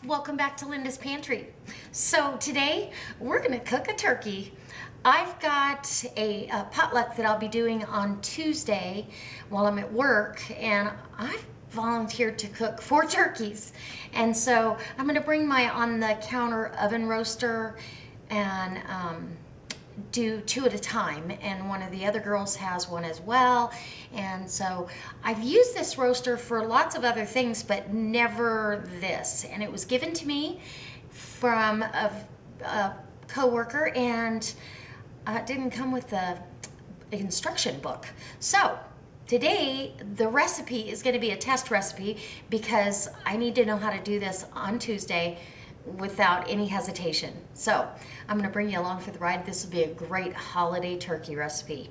welcome back to Linda's Pantry. So today we're gonna cook a turkey. I've got a potluck that I'll be doing on Tuesday while I'm at work, and I've volunteered to cook 4 turkeys. And so I'm gonna bring my on-the-counter oven roaster and do 2 at a time, and one of the other girls has one as well. And so I've used this roaster for lots of other things, but never this. And it was given to me from a co-worker, and it didn't come with the instruction book. So today the recipe is going to be a test recipe because I need to know how to do this on Tuesday without any hesitation. So I'm going to bring you along for the ride. This will be a great holiday turkey recipe.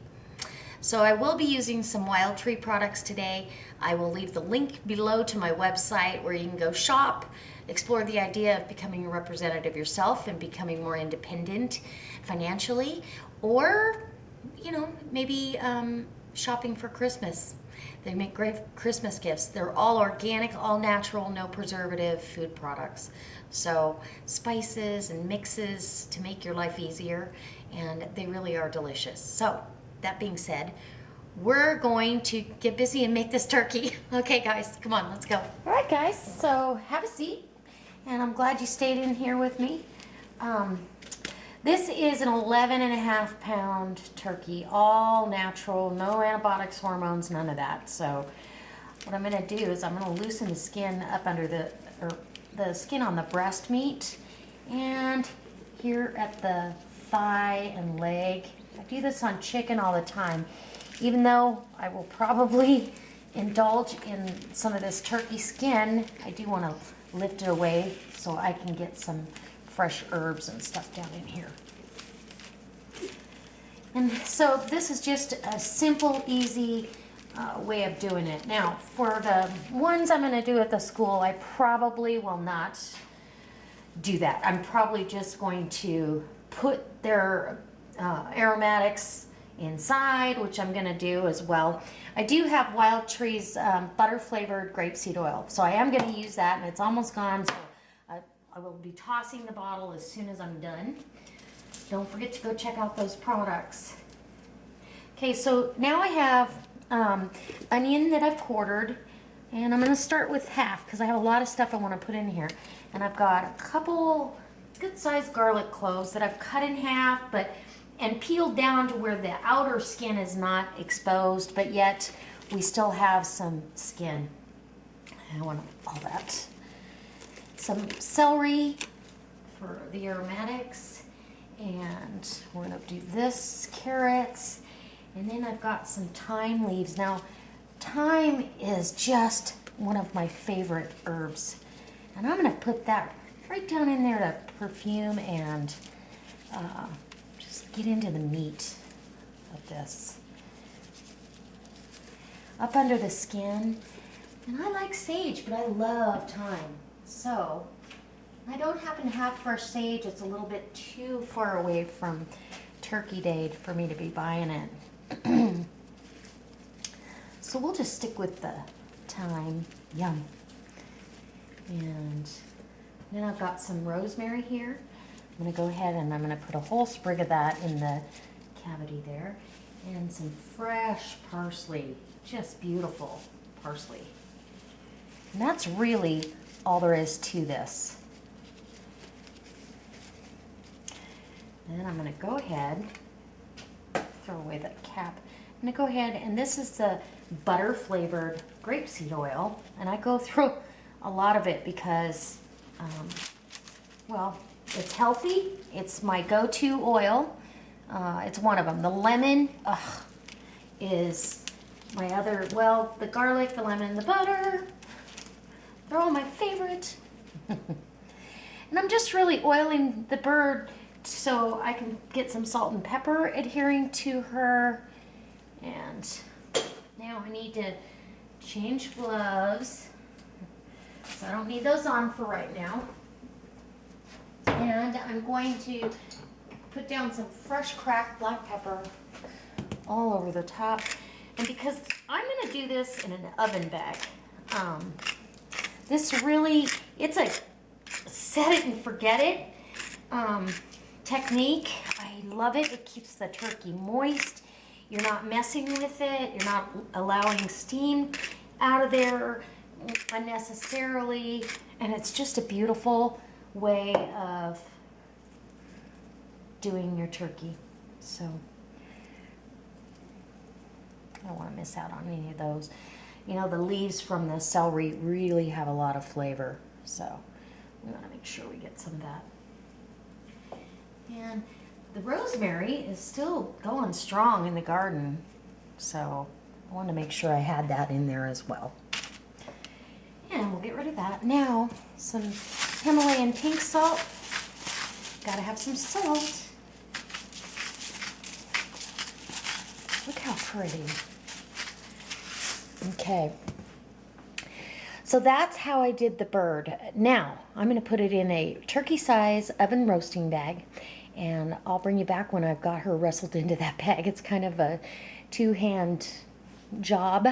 So I will be using some Wild Tree products today. I will leave the link below to my website where you can go shop, explore the idea of becoming a representative yourself and becoming more independent financially, or maybe shopping for Christmas. They make great Christmas gifts. They're all organic, all natural, no preservative food products. So spices and mixes to make your life easier, and they really are delicious. So that being said, we're going to get busy and make this turkey. Okay guys, come on, let's go. All right guys, so have a seat, and I'm glad you stayed in here with me. This is an 11.5 pound turkey, all natural, no antibiotics, hormones, none of that. So what I'm gonna do is I'm gonna loosen the skin up under the skin on the breast meat and here at the thigh and leg. I do this on chicken all the time, even though I will probably indulge in some of this turkey skin. I do want to lift it away so I can get some fresh herbs and stuff down in here. And so this is just a simple, easy way of doing it. Now, for the ones I'm going to do at the school, I probably will not do that. I'm probably just going to put their aromatics inside, which I'm going to do as well. I do have Wild Tree's butter flavored grapeseed oil, so I am going to use that, and it's almost gone. So I will be tossing the bottle as soon as I'm done. Don't forget to go check out those products. Okay, so now I have onion that I've quartered, and I'm going to start with half because I have a lot of stuff I want to put in here. And I've got a couple good-sized garlic cloves that I've cut in half, and peeled down to where the outer skin is not exposed, but yet we still have some skin. I want all that. Some celery for the aromatics, and we're going to do this, carrots, and then I've got some thyme leaves. Now, thyme is just one of my favorite herbs, and I'm going to put that right down in there to perfume and just get into the meat of this. Up under the skin, and I like sage, but I love thyme. So, I don't happen to have fresh sage. It's a little bit too far away from Turkey Day for me to be buying it. So we'll just stick with the thyme. Yum. And then I've got some rosemary here. I'm going to go ahead and I'm going to put a whole sprig of that in the cavity there. And some fresh parsley. Just beautiful parsley. And that's really all there is to this. And I'm going to go ahead, throw away that cap. I'm going to go ahead, and this is the butter flavored grapeseed oil, and I go through a lot of it because, well, it's healthy. It's my go-to oil. It's one of them. The lemon is my other, well, the garlic, the lemon, the butter. They're all my favorite. And I'm just really oiling the bird so I can get some salt and pepper adhering to her. And now I need to change gloves. So I don't need those on for right now. And I'm going to put down some fresh cracked black pepper all over the top. And because I'm going to do this in an oven bag, this really, it's a set it and forget it technique. I love it. It keeps the turkey moist. You're not messing with it. You're not allowing steam out of there unnecessarily. And it's just a beautiful way of doing your turkey. So I don't want to miss out on any of those. You know, the leaves from the celery really have a lot of flavor. So we want to make sure we get some of that. And the rosemary is still going strong in the garden. So I wanted to make sure I had that in there as well. And we'll get rid of that. Now, some Himalayan pink salt. Gotta have some salt. Look how pretty. Okay. So that's how I did the bird. Now, I'm gonna put it in a turkey size oven roasting bag, and I'll bring you back when I've got her wrestled into that bag. It's kind of a two-hand job,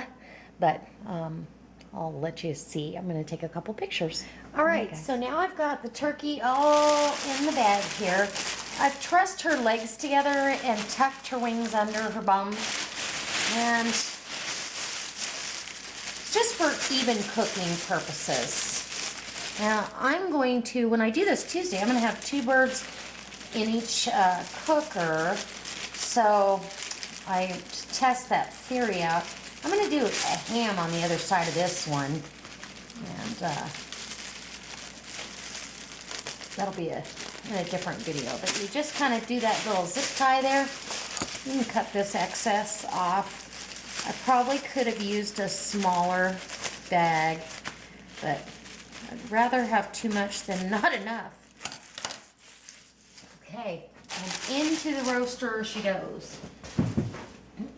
but I'll let you see. I'm gonna take a couple pictures. All right, so now I've got the turkey all in the bag here. I've trussed her legs together and tucked her wings under her bum, and just for even cooking purposes. Now I'm going to, when I do this Tuesday, I'm going to have 2 birds in each cooker, so I test that theory out. I'm going to do a ham on the other side of this one, and that'll be in a different video. But you just kind of do that little zip tie there. You can cut this excess off. I probably could have used a smaller bag, but I'd rather have too much than not enough. Okay, and into the roaster she goes.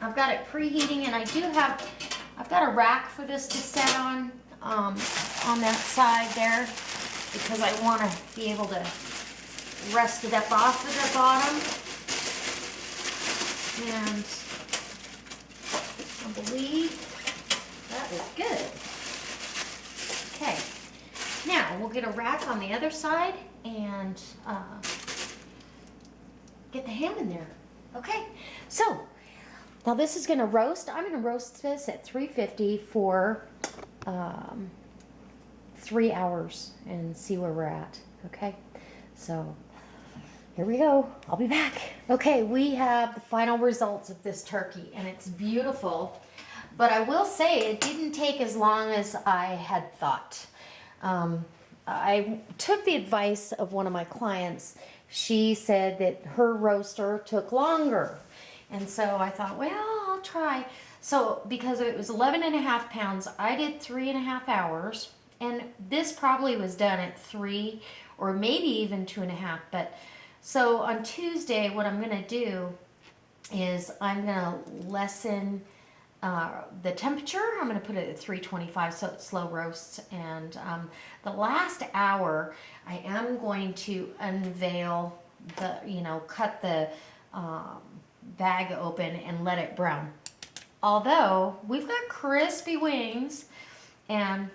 I've got it preheating, and I've got a rack for this to set on that side there, because I want to be able to rest it up off of the bottom. And I believe that is good. Okay, now we'll get a rack on the other side and get the ham in there. Okay, so now this is gonna roast. I'm gonna roast this at 350 for 3 hours and see where we're at. Okay, so here we go. I'll be back. Okay, we have the final results of this turkey, and it's beautiful. But I will say it didn't take as long as I had thought. I took the advice of one of my clients. She said that her roaster took longer. And so I thought, well, I'll try. So because it was 11.5 pounds, I did 3.5 hours. And this probably was done at 3 or maybe even 2.5. But so on Tuesday, what I'm going to do is I'm going to lessen the temperature. I'm going to put it at 325 so it slow roasts. And the last hour, I am going to unveil the, cut the bag open and let it brown. Although we've got crispy wings, and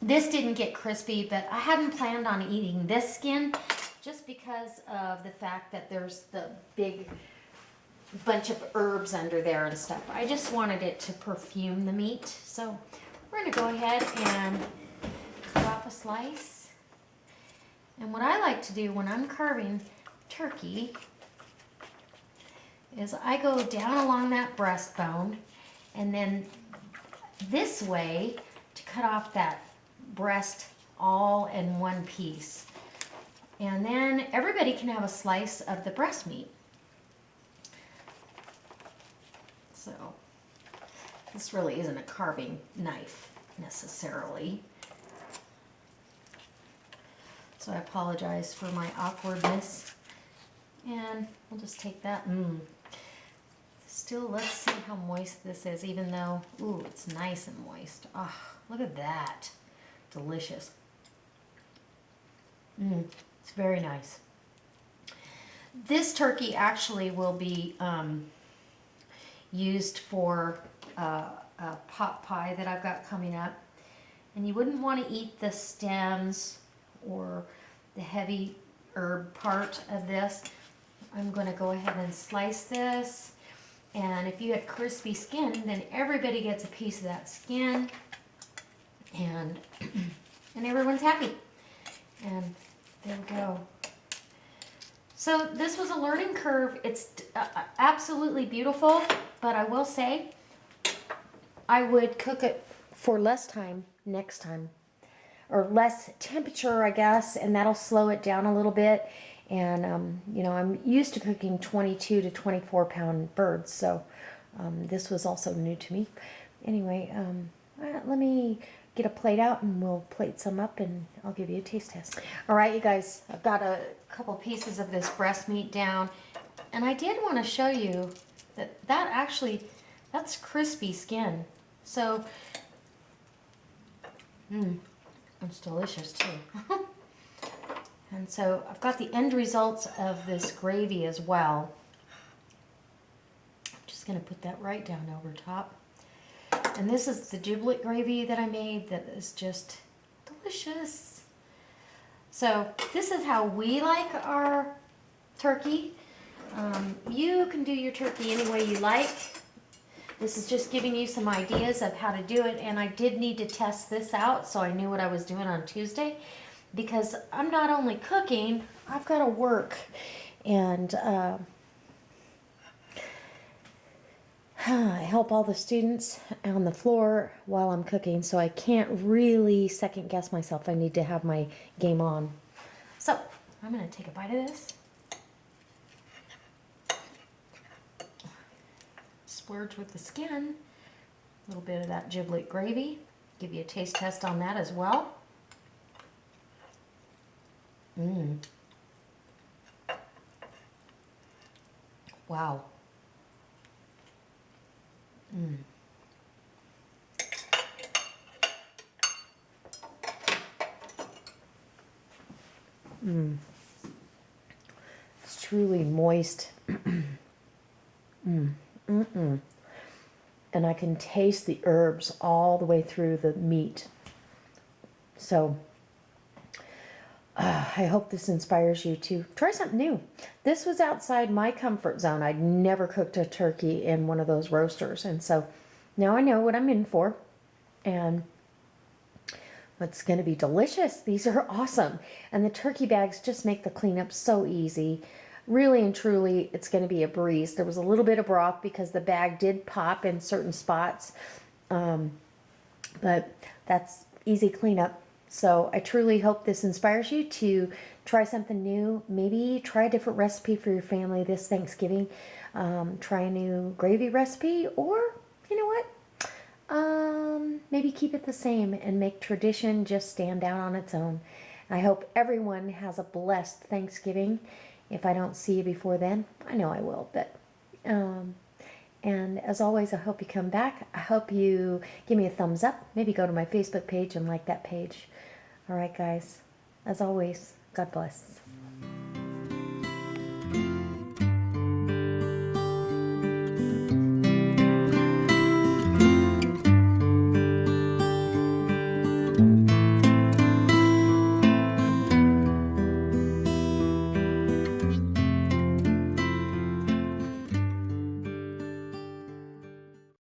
this didn't get crispy, but I hadn't planned on eating this skin just because of the fact that there's the big bunch of herbs under there and stuff. I just wanted it to perfume the meat. So we're going to go ahead and cut off a slice. And what I like to do when I'm carving turkey is I go down along that breastbone, and then this way to cut off that breast all in one piece. And then everybody can have a slice of the breast meat. So this really isn't a carving knife necessarily. So I apologize for my awkwardness. And we'll just take that. Still, let's see how moist this is, even though, ooh, it's nice and moist. Oh, look at that. Delicious. It's very nice. This turkey actually will be used for a pot pie that I've got coming up. And you wouldn't want to eat the stems or the heavy herb part of this. I'm going to go ahead and slice this. And if you had crispy skin, then everybody gets a piece of that skin. And, and everyone's happy. And there we go. So this was a learning curve. It's absolutely beautiful, but I will say I would cook it for less time next time, or less temperature, I guess, and that'll slow it down a little bit. And you know, I'm used to cooking 22 to 24 pound birds, so this was also new to me. Anyway, let me get a plate out and we'll plate some up and I'll give you a taste test. All right, you guys, I've got a couple pieces of this breast meat down, and I did want to show you that that's crispy skin. So, it's delicious too. And so I've got the end results of this gravy as well. I'm just going to put that right down over top. And this is the giblet gravy that I made that is just delicious. So this is how we like our turkey. You can do your turkey any way you like. This is just giving you some ideas of how to do it. And I did need to test this out so I knew what I was doing on Tuesday. Because I'm not only cooking, I've got to work. And I help all the students on the floor while I'm cooking, so I can't really second guess myself. I need to have my game on. So I'm going to take a bite of this. Splurge with the skin. A little bit of that giblet gravy. Give you a taste test on that as well. Wow. It's truly moist. And I can taste the herbs all the way through the meat. So I hope this inspires you to try something new. This was outside my comfort zone. I'd never cooked a turkey in one of those roasters. And so now I know what I'm in for. And it's going to be delicious. These are awesome. And the turkey bags just make the cleanup so easy. Really and truly, it's going to be a breeze. There was a little bit of broth because the bag did pop in certain spots. But that's easy cleanup. So I truly hope this inspires you to try something new. Maybe try a different recipe for your family this Thanksgiving. Try a new gravy recipe, or you know what? Maybe keep it the same and make tradition just stand out on its own. I hope everyone has a blessed Thanksgiving. If I don't see you before then, I know I will, but and as always, I hope you come back. I hope you give me a thumbs up. Maybe go to my Facebook page and like that page. All right, guys. As always, God bless.